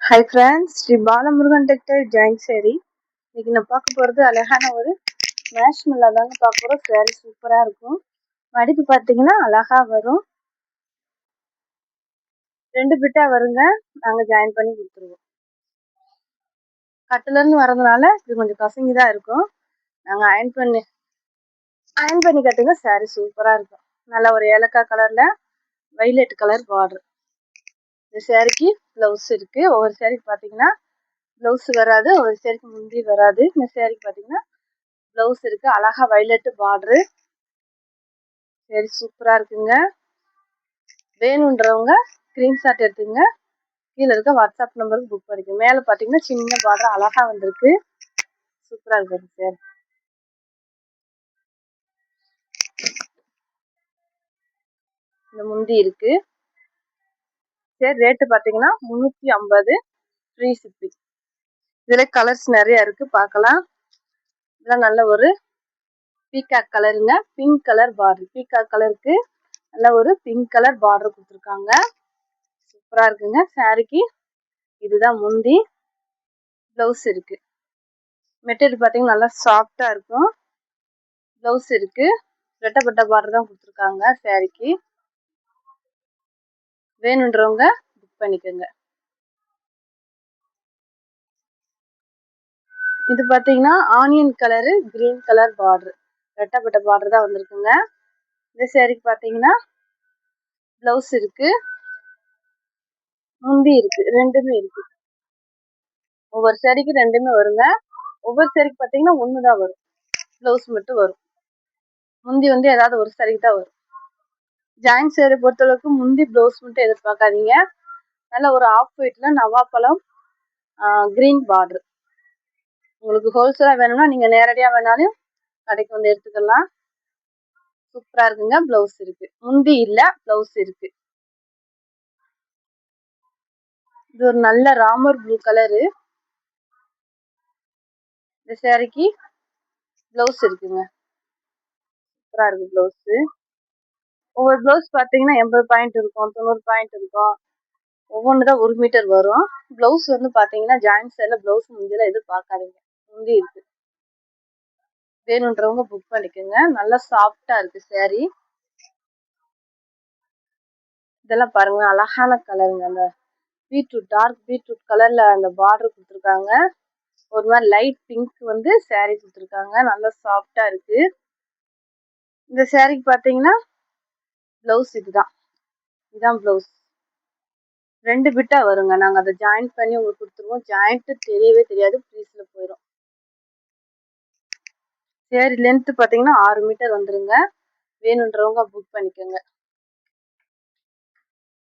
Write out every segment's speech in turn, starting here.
Hi friends, Shri Balamurugan textile joint sari. இன்னைக்கு நான் பார்க்க போகிறது அழகான ஒரு மேஷ் மில்லா தாங்க பார்க்க போகிறோம். சேரீ சூப்பராக இருக்கும். மடிப்பு பார்த்தீங்கன்னா அழகாக வரும். 2 பிட்டா வருங்க. நாங்கள் ஜாயின் பண்ணி கொடுத்துருவோம். கட்டுலேருந்து வரதுனால இது கொஞ்சம் கசங்கி தான் இருக்கும். நாங்கள் அயன் பண்ணி கட்டுங்க. சேரீ சூப்பராக இருக்கும். நல்ல ஒரு ஏலக்காய் கலரில் வைலட் கலர் பார்டர். இந்த சேரீக்கு ப்ளவுஸ் இருக்குது. ஒவ்வொரு சேரீக்கு பார்த்தீங்கன்னா ப்ளவுஸ் வராது, ஒரு சேரீக்கு முந்தி வராது. இந்த சேரீக்கு பார்த்தீங்கன்னா ப்ளவுஸ் இருக்கு. அழகா வைலட் பார்டரு. சரி, சூப்பரா இருக்குங்க. வேணுன்றவங்க ஸ்கிரீன்ஷாட் எடுத்துங்க. கீழே இருக்க வாட்ஸ்அப் நம்பருக்கு புக் பண்ணிக்கோங்க. மேலே பார்த்தீங்கன்னா சின்ன பார்டர் அழகா வந்திருக்கு. சூப்பரா இருக்கு சார். இந்த முந்தி இருக்கு. சரி, ரேட்டு பார்த்தீங்கன்னா 350 ஃப்ரீ ஷிப்பிங். இதுல கலர்ஸ் நிறைய இருக்கு, பார்க்கலாம். இதெல்லாம் நல்ல ஒரு பீகாக் கலருங்க. Pink colour border. பீகாக் கலருக்கு நல்ல ஒரு பிங்க் கலர் பார்டர் கொடுத்துருக்காங்க. சூப்பரா இருக்குங்க. சாரிக்கு இதுதான் முந்தி. ப்ளவுஸ் இருக்கு. மெட்டீரியல் பார்த்தீங்கன்னா நல்லா சாஃப்டா இருக்கும். ப்ளவுஸ் இருக்கு. ரெட்டப்பட்ட பார்டர் தான் கொடுத்துருக்காங்க சாரிக்கு. வேணுன்றவங்க புக் பண்ணிக்கோங்க. இது பார்த்தீங்கன்னா onion colour green colour border. ரெட்டப்பட்ட பார்டர் தான் வந்திருக்குங்க. இந்த சாரிக்கு பார்த்தீங்கன்னா ப்ளவுஸ் இருக்கு, முந்தி இருக்கு, ரெண்டுமே இருக்கு. ஒவ்வொரு சாரிக்கு ரெண்டுமே வருங்க. ஒவ்வொரு சாரிக்கு பார்த்தீங்கன்னா ஒன்று தான் வரும். ப்ளவுஸ் மட்டும் வரும். முந்தி ஏதாவது ஒரு சாரிக்கு தான் வரும். ஜாயின்ட் சேரீ பொறுத்தளவுக்கு முந்தி ப்ளவுஸ் மட்டும் எதிர்பார்க்காதீங்க. நல்ல ஒரு ஆஃப் ஒயிட்ல நவாப்பழம் கிரீன் பார்டர். உங்களுக்கு ஹோல்சேலா வேணும்னா நீங்க நேரடியா வேணாலும் கடைக்கு வந்து எடுத்துக்கலாம். சூப்பரா இருக்குங்க. ப்ளவுஸ் இருக்கு. முந்தி இல்ல, ப்ளவுஸ் இருக்கு. இது ஒரு நல்ல ராமர் ப்ளூ கலரு. இந்த சேரீக்கு ப்ளவுஸ் இருக்குங்க. சூப்பரா இருக்கு ப்ளவுஸ். ஒவ்வொரு ப்ளவுஸ் பார்த்தீங்கன்னா 80 பாயிண்ட் இருக்கும், 90 பாயிண்ட் இருக்கும். ஒவ்வொன்று தான் 1 மீட்டர் வரும். ப்ளவுஸ் பார்த்தீங்கன்னா ஜாயின்ட் சேரீல ப்ளவுஸ் முந்தியெல்லாம் எதிர்பார்க்காதீங்க. முந்தி இருக்கு. வேணுன்றவங்க புக் பண்ணிக்கோங்க. நல்லா சாஃப்டா இருக்கு சேரீ. இதெல்லாம் பாருங்க, அழகான கலருங்க. அந்த பீட்ரூட், டார்க் பீட்ரூட் கலர்ல அந்த பார்டர் கொடுத்துருக்காங்க. ஒரு மாதிரி லைட் பிங்க் சேரீ கொடுத்துருக்காங்க. நல்லா சாஃப்டா இருக்கு. இந்த சேரீக்கு பார்த்தீங்கன்னா ப்ளவுஸ் இதுதான் ப்ளவுஸ். 2 பிட்டா வருங்க. நாங்கள் அதை ஜாயின் பண்ணி உங்களுக்கு கொடுத்துருவோம். ஜாயிண்ட் தெரியவே தெரியாது, ப்ளீஸ்ல போயிடும். சேரீ லென்த் பார்த்தீங்கன்னா 6 மீட்டர் வந்துருங்க. வேணுன்றவங்க புக் பண்ணிக்கோங்க.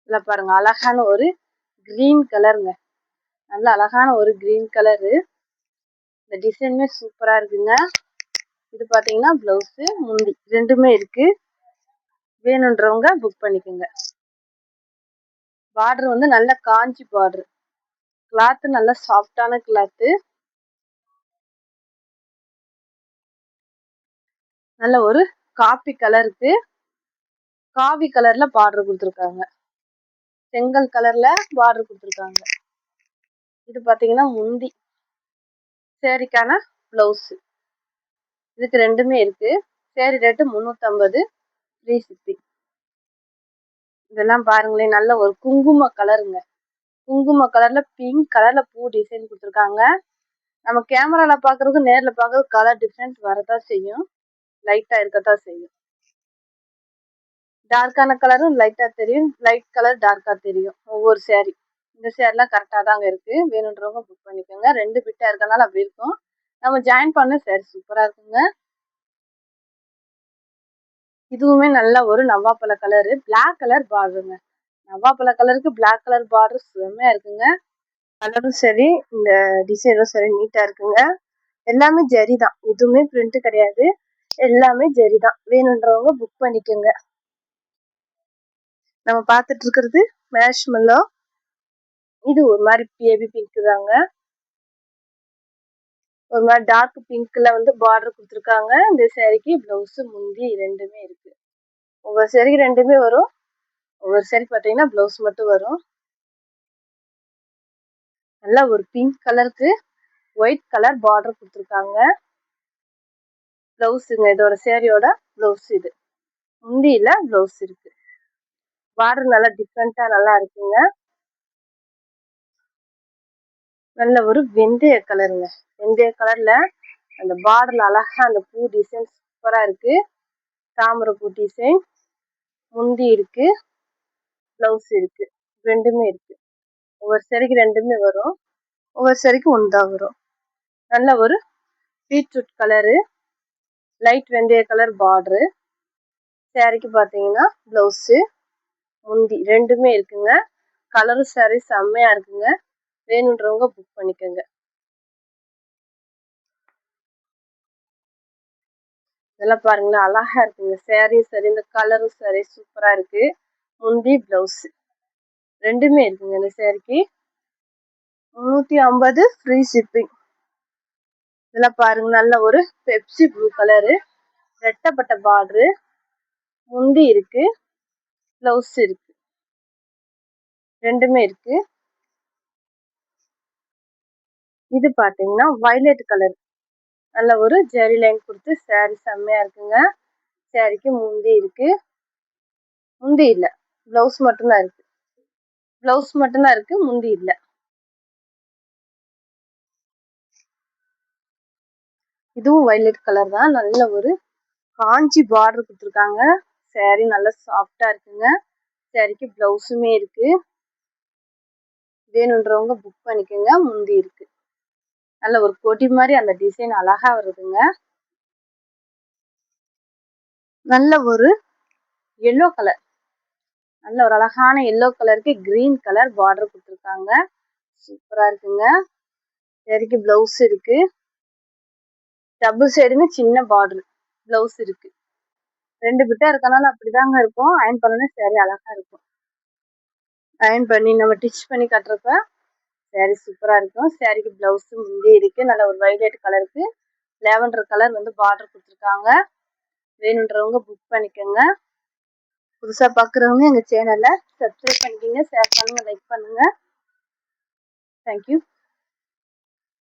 இல்லை பாருங்க, அழகான ஒரு கிரீன் கலருங்க. நல்ல அழகான ஒரு கிரீன் கலரு. இந்த டிசைனுமே சூப்பரா இருக்குங்க. இது பார்த்தீங்கன்னா ப்ளவுஸு, முந்தி ரெண்டுமே இருக்கு. வேணுன்றவங்க புக் பண்ணிக்கோங்க. பார்டர் நல்ல காஞ்சி பார்டர். கிளாத் நல்ல சாஃப்டான கிளாத்து. நல்ல ஒரு காபி கலருக்கு காவி கலர்ல பார்டர் கொடுத்துருக்காங்க. செங்கல் கலர்ல பார்டர் கொடுத்துருக்காங்க. இது பார்த்தீங்கன்னா முந்தி. சேரீக்கான ப்ளவுஸு. இதுக்கு ரெண்டுமே இருக்கு. Sari rate 350 free shipping. இதெல்லாம் பாருங்களேன், நல்ல ஒரு குங்கும கலருங்க. குங்கும கலர்ல பிங்க் கலர்ல பூ டிசைன் கொடுத்துருக்காங்க. நம்ம கேமரால பாக்குறது நேர்ல பாக்குறது கலர் டிஃப்ரெண்ட் வரதான் செய்யும். லைட்டா இருக்கத்தான் செய்யும். டார்க்கான கலரும் லைட்டா தெரியும், லைட் கலர் டார்க்கா தெரியும் ஒவ்வொரு சேரீ. இந்த சேரீலாம் கரெக்டா தாங்க இருக்கு. வேணுன்றவங்க புக் பண்ணிக்கோங்க. 2 பிட்டா இருக்கனால அப்படி இருக்கும். நம்ம ஜாயின் பண்ண சேரீ சூப்பரா இருக்குங்க. இதுவுமே நல்ல ஒரு நவாப்பழ கலரு, பிளாக் கலர் பார்டருங்க. நவாப்பழ கலருக்கு பிளாக் கலர் பார்டர் செம்மையா இருக்குங்க. கலரும் சரி, இந்த டிசைனும் சரி நீட்டா இருக்குங்க. எல்லாமே ஜரி தான், எதுவுமே பிரிண்ட் கிடையாது. எல்லாமே ஜரி தான். வேணுன்றவங்க புக் பண்ணிக்கோங்க. நம்ம பார்த்துட்டு இருக்கிறது மேஷ் மெல்லோ. இது ஒரு மாதிரி பேபி பிங்க் தாங்க. ஒரு மாதிரி டார்க் பிங்க்ல பார்டர் கொடுத்துருக்காங்க. இந்த சேரீக்கு ப்ளவுஸ், முந்தி ரெண்டுமே இருக்கு. ஒவ்வொரு சேரீக்கு ரெண்டுமே வரும். ஒவ்வொரு சேரீ பார்த்தீங்கன்னா ப்ளவுஸ் மட்டும் வரும். நல்ல ஒரு பிங்க் கலருக்கு ஒயிட் கலர் பார்டர் கொடுத்துருக்காங்க. பிளவுஸுங்க, இதோட சேரீயோட பிளவுஸ் இது. முந்தியில பிளவுஸ் இருக்கு. பார்டர் நல்லா டிஃப்ரெண்டா நல்லா இருக்குங்க. நல்ல ஒரு வெந்தய கலருங்க. வெந்தய கலர்ல அந்த பார்டர்ல அழகா அந்த பூ டிசைன் சூப்பரா இருக்கு. தாமரை பூ டிசைன். முந்தி இருக்கு, பிளவுஸ் இருக்கு, ரெண்டுமே இருக்கு. ஒவ்வொரு சரிக்கு ரெண்டுமே வரும், ஒவ்வொரு சரிக்கு ஒன்றுதான் வரும். நல்ல ஒரு பீட்ரூட் கலரு, லைட் வெந்தய கலர் பார்டரு. சாரிக்கு பார்த்தீங்கன்னா பிளவுஸு, முந்தி ரெண்டுமே இருக்குங்க. கலரு சாரி செம்மையா இருக்குங்க. வேணுன்றவங்க புக் பண்ணிக்கோங்க. இதெல்லாம் பாருங்களேன், அழகா இருக்குங்க. சாரி சரி, இந்த கலரும் சரி சூப்பரா இருக்கு. முந்தி பிளவுஸ் ரெண்டுமே இருக்குங்க. இந்த சாரிக்கு 350 ஃப்ரீ ஷிப்பிங். இதெல்லாம் பாருங்க, நல்ல ஒரு பெப்சி ப்ளூ கலரு, ரெட்டப்பட்ட பார்டரு, முந்தி இருக்கு, பிளவுஸ் இருக்கு, ரெண்டுமே இருக்கு. இது பாத்தீங்கன்னா வயலட் கலர், நல்ல ஒரு ஜெரி லைன் கொடுத்து சாரி செம்மையா இருக்குங்க. சாரிக்கு முந்தி இருக்கு, முந்தி இல்ல, பிளவுஸ் மட்டும்தான் இருக்கு. பிளவுஸ் மட்டும்தான் இருக்கு, முந்தி இல்ல. இதுவும் வயலட் கலர் தான். நல்ல ஒரு காஞ்சி பார்டர் கொடுத்துருக்காங்க. சாரி நல்லா சாஃப்டா இருக்குங்க. சாரிக்கு பிளவுஸுமே இருக்கு. வேணுன்றவங்க புக் பண்ணிக்கோங்க. முந்தி இருக்கு. நல்ல ஒரு கொடி மாதிரி அந்த டிசைன் அழகா வருதுங்க. நல்ல ஒரு எல்லோ கலர், நல்ல ஒரு அழகான எல்லோ கலருக்கு கிரீன் கலர் பார்டர் கொடுத்துருக்காங்க. சூப்பரா இருக்குங்க. சாரிக்கு பிளவுஸ் இருக்கு. டபுள் சைடுமே சின்ன பார்டர் பிளவுஸ் இருக்கு. ரெண்டு பிட்டா இருக்கனால அப்படிதாங்க இருக்கும். அயன் பண்ணணும் சாரி அழகா இருக்கும். அயன் பண்ணி நம்ம டிச் பண்ணி கட்டுறப்ப சாரி சூப்பரா இருக்கும். சாரிக்கு பிளவுஸ் முந்தி இருக்கு. நல்ல ஒரு வயலட் கலருக்கு லேவண்டர் கலர் வந்து பார்டர் கொடுத்துருக்காங்க. வேணுன்றவங்க புக் பண்ணிக்கோங்க. புதுசா பாக்குறவங்க எங்க சேனலை சப்ஸ்கிரைப் பண்ணிக்கோங்க, ஷேர் பண்ணுங்க, லைக் பண்ணுங்க. தேங்க்யூ.